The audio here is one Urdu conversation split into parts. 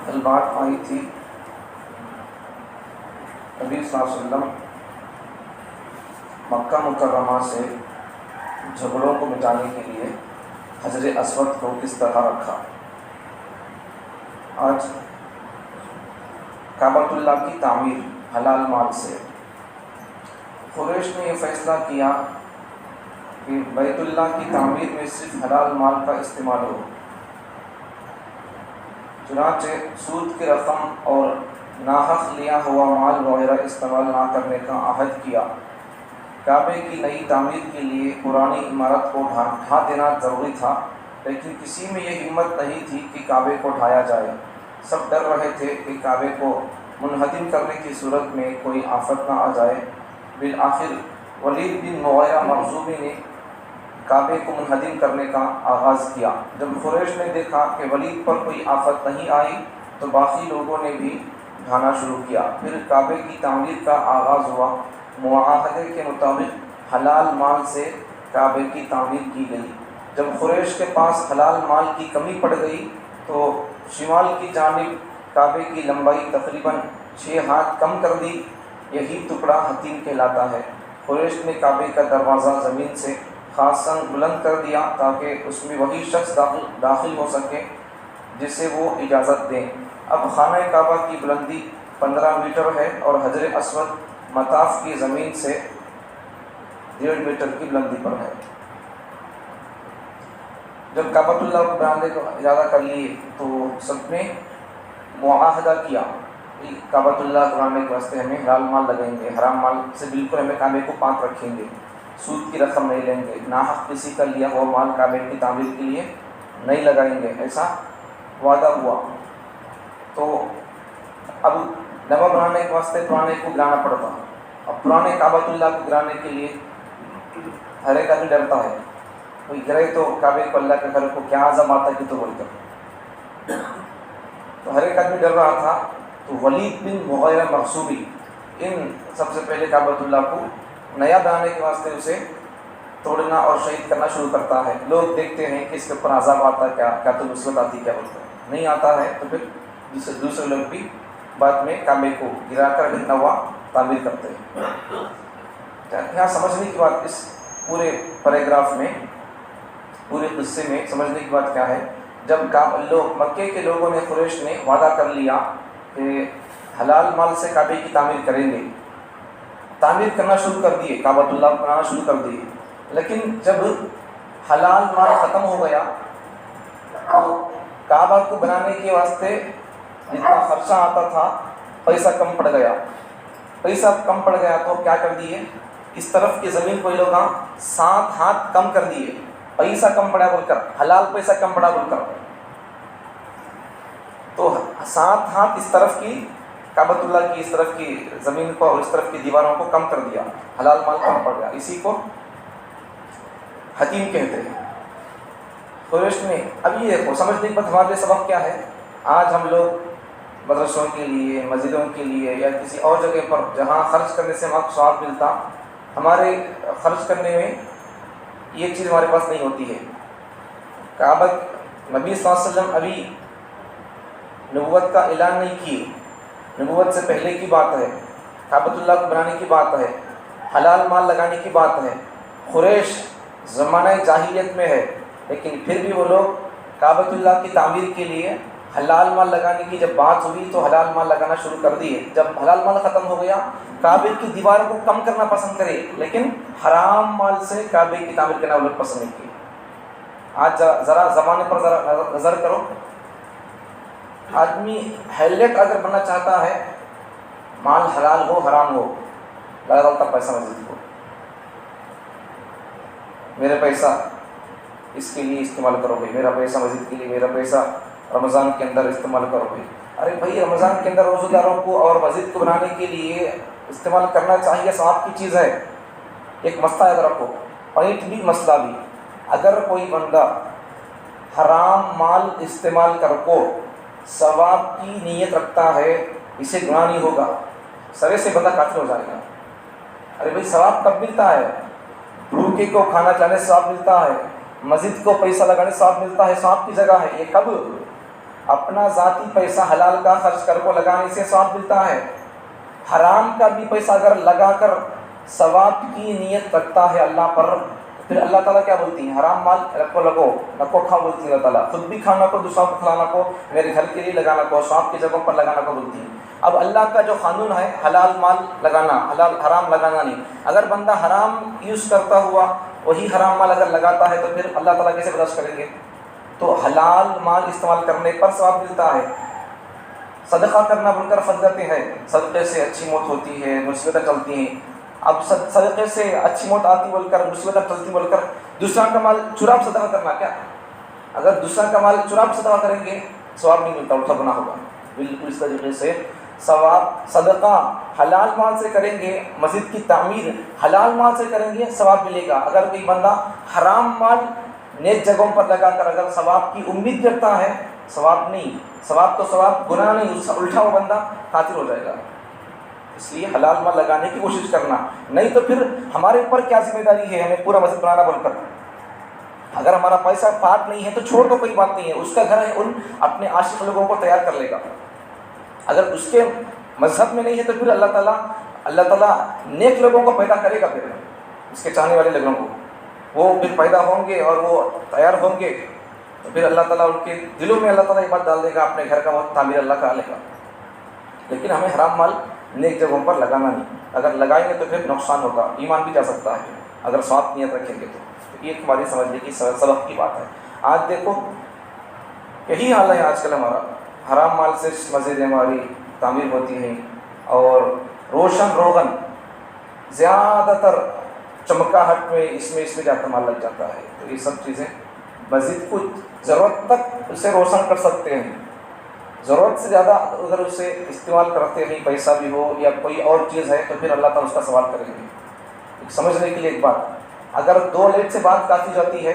کل بات آئی تھی نبی صلی اللہ علیہ وسلم مکہ مکرمہ سے جھگڑوں کو مٹانے کے لیے حجر اسود کو کس طرح رکھا۔ آج کعبۃ اللہ کی تعمیر حلال مال سے، قریش نے یہ فیصلہ کیا کہ بیت اللہ کی تعمیر میں صرف حلال مال کا استعمال ہو، چنانچہ سود کی رقم اور ناحق لیا ہوا مال وغیرہ استعمال نہ کرنے کا عہد کیا۔ کعبے کی نئی تعمیر کے لیے پرانی عمارت کو ڈھا دینا ضروری تھا، لیکن کسی میں یہ ہمت نہیں تھی کہ کعبے کو ڈھایا جائے۔ سب ڈر رہے تھے کہ کعبے کو منہدم کرنے کی صورت میں کوئی آفت نہ آ جائے۔ بالآخر ولید بن مغیرہ مخزومی نے کعبے کو منہدم کرنے کا آغاز کیا۔ جب قریش نے دیکھا کہ ولید پر کوئی آفت نہیں آئی تو باقی لوگوں نے بھی ڈھانا شروع کیا۔ پھر کعبے کی تعمیر کا آغاز ہوا۔ معاہدے کے مطابق حلال مال سے کعبے کی تعمیر کی گئی۔ جب قریش کے پاس حلال مال کی کمی پڑ گئی تو شمال کی جانب کعبے کی لمبائی تقریباً 6 ہاتھ کم کر دی۔ یہی ٹکڑا حتیم کہلاتا ہے۔ قریش نے کعبے کا دروازہ زمین سے خاصاً بلند کر دیا تاکہ اس میں وہی شخص داخل ہو سکے جسے وہ اجازت دیں۔ اب خانہ کعبہ کی بلندی 15 میٹر ہے اور حجر اسود مطاف کی زمین سے 1.5 میٹر کی بلندی پر ہے۔ جب کعبۃ اللہ کو بنانے کا ارادہ کر لیے تو سب نے معاہدہ کیا کہ کعبۃ اللہ بنانے کے واسطے ہمیں حلال مال لگیں گے، حرام مال سے بالکل ہمیں کعبے کو پاک رکھیں گے، سود کی رقم نہیں لیں گے، ناحق کسی کا لیا ہوا مال کعبے کی تعمیر کے لیے نہیں لگائیں گے، ایسا وعدہ ہوا۔ تو اب نوا بنانے کے واسطے پرانے کو گرانا پڑتا۔ اب پرانے کعبۃ اللہ کو گرانے کے لیے ہر ایک آدمی ڈرتا ہے، کوئی گرے تو کعبے کو اللہ کے گھر کو کیا عذاب آتا ہے کہ تو بول کر، تو ہر ایک آدمی ڈر رہا تھا۔ تو ولید بن مغیرہ مخزومی ان سب سے پہلے کعبۃ اللہ کو نیا بنانے کے واسطے اسے توڑنا اور شہید کرنا شروع کرتا ہے۔ لوگ دیکھتے ہیں کہ اس کے اوپر عذاب آتا ہے کیا تو مصیبت آتی کیا بولتا ہے، نہیں آتا ہے تو پھر دوسرے لوگ بھی بعد میں کعبے کو گرا کر نوا تعمیر کرتے ہیں۔ یہاں سمجھنے کی بات اس پورے پیراگراف میں، پورے قصے میں سمجھنے کی بات کیا ہے، جب مکے کے لوگوں نے، قریش نے وعدہ کر لیا کہ حلال مال سے کعبے کی تعمیر کریں گے، تعمیر کرنا شروع کر دیے، کعبۃ اللہ بنانا شروع کر دیے، لیکن جب حلال مال ختم ہو گیا تو کعبہ کو بنانے کے واسطے جتنا خرچہ آتا تھا پیسہ کم پڑ گیا۔ پیسہ کم پڑ گیا تو کیا کر دیے، اس طرف کی زمین کو لوگ 7 ہاتھ کم کر دیے، پیسہ کم پڑا بول کر، حلال پیسہ کم پڑا بول کر، تو 7 ہاتھ اس طرف کی کعبۃ اللہ کی اس طرف کی زمین کو اور اس طرف کی دیواروں کو کم کر دیا، حلال مال کم پڑ گیا۔ اسی کو حتیم کہتے ہیں۔ قریش نے اب یہ دیکھو سمجھنے کی بات ہمارے لیے سبق کیا ہے۔ آج ہم لوگ مدرسوں کے لیے، مسجدوں کے لیے یا کسی اور جگہ پر جہاں خرچ کرنے سے ہمارا ثواب ملتا، ہمارے خرچ کرنے میں یہ چیز ہمارے پاس نہیں ہوتی ہے۔ کعبہ نبی صلی اللہ علیہ وسلم ابھی نبوت کا اعلان نہیں کیے، نبوت سے پہلے کی بات ہے، کعبۃ اللہ کو بنانے کی بات ہے، حلال مال لگانے کی بات ہے۔ قریش زمانہ جاہلیت میں ہے لیکن پھر بھی وہ لوگ کعبۃ اللہ کی تعمیر کے لیے حلال مال لگانے کی جب بات ہوئی تو حلال مال لگانا شروع کر دیے۔ جب حلال مال ختم ہو گیا، کعبے کی دیوار کو کم کرنا پسند کرے لیکن حرام مال سے کعبے کی تعمیر کرنا وہ لوگ پسند نہیں کیے۔ آج ذرا زمانے پر ذرا نظر کرو، آدمی ہیلٹ اگر بننا چاہتا ہے، مال حلال ہو حرام ہو، لگا ڈالتا پیسہ مسجد کو، میرا پیسہ اس کے لیے استعمال کرو گے، میرا پیسہ مسجد کے لیے، میرا پیسہ رمضان کے اندر استعمال کرو گے۔ ارے بھائی رمضان کے اندر روزہ داروں کو اور مسجد کو بنانے کے لیے استعمال کرنا چاہیے، ثواب کی چیز ہے۔ ایک مسئلہ یاد رکھو، پوائنٹ بھی مسئلہ بھی، اگر کوئی بندہ حرام مال استعمال کر کو ثواب کی نیت رکھتا ہے، اسے گناہ نہیں ہوگا، سرے سے بندہ کافر ہو جائے گا۔ ارے بھائی ثواب کب ملتا ہے؟ بھوکے کو کھانا کھلانے سے ثواب ملتا ہے، مسجد کو پیسہ لگانے سے ثواب ملتا ہے، ثواب کی جگہ ہے یہ کب؟ اپنا ذاتی پیسہ حلال کا خرچ کر کو لگانے سے ثواب ملتا ہے. حرام کا بھی پیسہ اگر لگا کر ثواب کی نیت رکھتا ہے اللہ پر، پھر اللہ تعالیٰ کیا بولتی ہے؟ حرام مال رکھو لگو نکو کھاؤ بولتی ہے اللہ تعالیٰ. خود بھی کھانا کو، دوسروں کو کھلانا کو، میرے گھر کے لیے لگانا کو، ثواب کی جگہوں پر لگانا کو بولتی ہے. اب اللہ کا جو قانون ہے حلال مال لگانا، حرام لگانا نہیں. اگر بندہ حرام یوز کرتا ہوا وہی حرام مال اگر لگاتا ہے تو پھر اللہ تعالیٰ کیسے برداشت کریں گے؟ تو حلال مال استعمال کرنے پر ثواب ملتا ہے. صدقہ کرنا بول کر فضیلتیں ہیں، صدقے سے اچھی موت ہوتی ہے، مصیبتیں چلتی ہیں. اب صدقے سے اچھی موت آتی بول کر، مصیبتیں چلتی بول کر دوسرا کا مال چرا صدقہ کرنا کیا؟ اگر دوسرا کا مال چرا صدقہ کریں گے ثواب نہیں ملتا، الٹا گناہ ہوگا. بالکل اس طریقے سے ثواب صدقہ حلال مال سے کریں گے، مسجد کی تعمیر حلال مال سے کریں گے، ثواب ملے گا. اگر کوئی بندہ حرام مال نیک جگہوں پر لگا کر اگر ثواب کی امید کرتا ہے، ثواب نہیں، ثواب تو ثواب، گناہ نہیں، اس سے الٹا وہ بندہ قاتل ہو جائے گا. اس لیے حلال مال لگانے کی کوشش کرنا. نہیں تو پھر ہمارے اوپر کیا ذمہ داری ہے ہمیں پورا مسجد بنانا بول کر؟ اگر ہمارا پیسہ پاک نہیں ہے تو چھوڑ دو، کوئی بات نہیں ہے. اس کا گھر ہے، ان اپنے عاشق لوگوں کو تیار کر لے گا. اگر اس کے مذہب میں نہیں ہے تو پھر اللہ تعالیٰ نیک لوگوں کو پیدا کرے گا، پھر اس کے چاہنے والے لوگوں کو وہ پھر پیدا ہوں گے اور وہ تیار ہوں گے تو پھر اللہ تعالیٰ ان کے دلوں میں اللہ تعالیٰ یہ بات ڈال دے گا، اپنے گھر کا وہ تعمیر اللہ کرا لے گا. لیکن ہمیں حرام مال نیک جگہوں پر لگانا نہیں. اگر لگائیں گے تو پھر نقصان ہوگا، ایمان بھی جا سکتا ہے اگر ثواب نیت رکھیں گے تو. یہ ہماری سمجھنے کی سبق کی بات ہے. آج دیکھو یہی حال ہے آج کل ہمارا. حرام مال سے مسجدیں ہماری تعمیر ہوتی ہیں اور روشن روغن زیادہ تر چمکاہٹ میں اس میں زیادہ مال لگ جاتا ہے. تو یہ سب چیزیں مسجد کو ضرورت تک اسے روشن کر سکتے ہیں، ضرورت سے زیادہ اگر اسے استعمال کرتے ہیں، پیسہ بھی ہو یا کوئی اور چیز ہے تو پھر اللہ تعالیٰ اس کا سوال کریں گے. سمجھنے کے لیے ایک بات، اگر 2 لائٹ سے بات کافی جاتی ہے،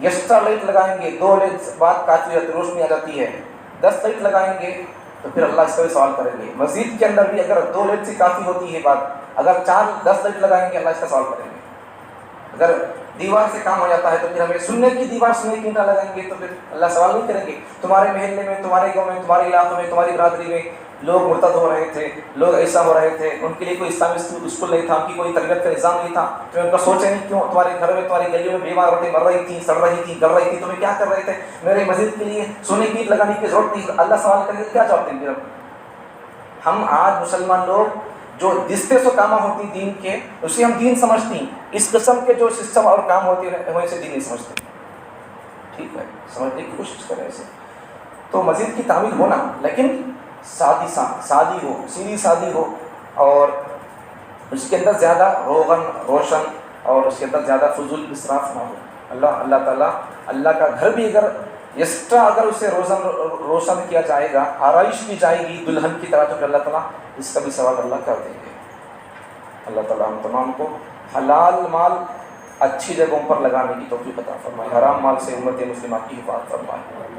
ایکسٹرا لائٹ لگائیں گے 2 لائٹ سے بات کافی جاتی، روشنی آ جاتی ہے، 10 لائٹ لگائیں گے تو پھر اللہ اس کا بھی سوال کریں گے. مسجد کے اندر بھی اگر 2 لائٹ سے کافی ہوتی ہے بات، اگر 10 لائٹ لگائیں گے اللہ اس کا سوال کریں گے. اگر دیوار سے کام ہو جاتا ہے تو پھر ہمیں سننے کی دیوار سننے کی اینٹیں لگائیں گے تو پھر اللہ سوال نہیں کریں گے. تمہارے محلے میں، تمہارے گاؤں میں، تمہارے علاقوں میں، تمہاری برادری میں لوگ مرتد ہو رہے تھے، لوگ ایسا ہو رہے تھے، ان کے لیے کوئی اسلامی اسکول نہیں تھا، ان کی کوئی تربیت کا نظام نہیں تھا، تو ان کا سوچے نہیں کیوں تمہارے گھر میں، تمہاری گلیوں میں بیمار عورتیں مر رہی تھیں، سڑ رہی تھیں، گل رہی تھیں، تمہیں کیا کر رہے تھے؟ میرے مسجد کے لیے سونے کی اینٹ لگانے کی ضرورت نہیں. اللہ سوال کریں گے کیا جواب دیں گے؟ ہم آج مسلمان لوگ جو دستے سے کام ہوتی دین کے اسے ہم دین سمجھتے ہیں، اس قسم کے جو سسٹم اور کام ہوتے ہیں ویسے دین نہیں سمجھتے. ٹھیک ہے، سمجھنے کی کوشش کریں اسے. تو مسجد کی تعمیر ہونا لیکن سادی ہو، سیدھی سادی ہو، اور اس کے اندر زیادہ روغن روشن اور اس کے اندر زیادہ فضول اسراف نہ ہو. اللہ تعالیٰ اللہ کا گھر بھی اگر ایکسٹرا اگر اسے روشن کیا جائے گا، آرائش کی جائے گی دلہن کی طرح، تو پھر اللہ تعالیٰ اس کا بھی سوال اللہ کر دیں گے. اللہ تعالیٰ ہم تمام کو حلال مال اچھی جگہوں پر لگانے کی توفیق عطا فرمائے، حرام مال سے امت مسلمہ کی حفاظت فرمائے.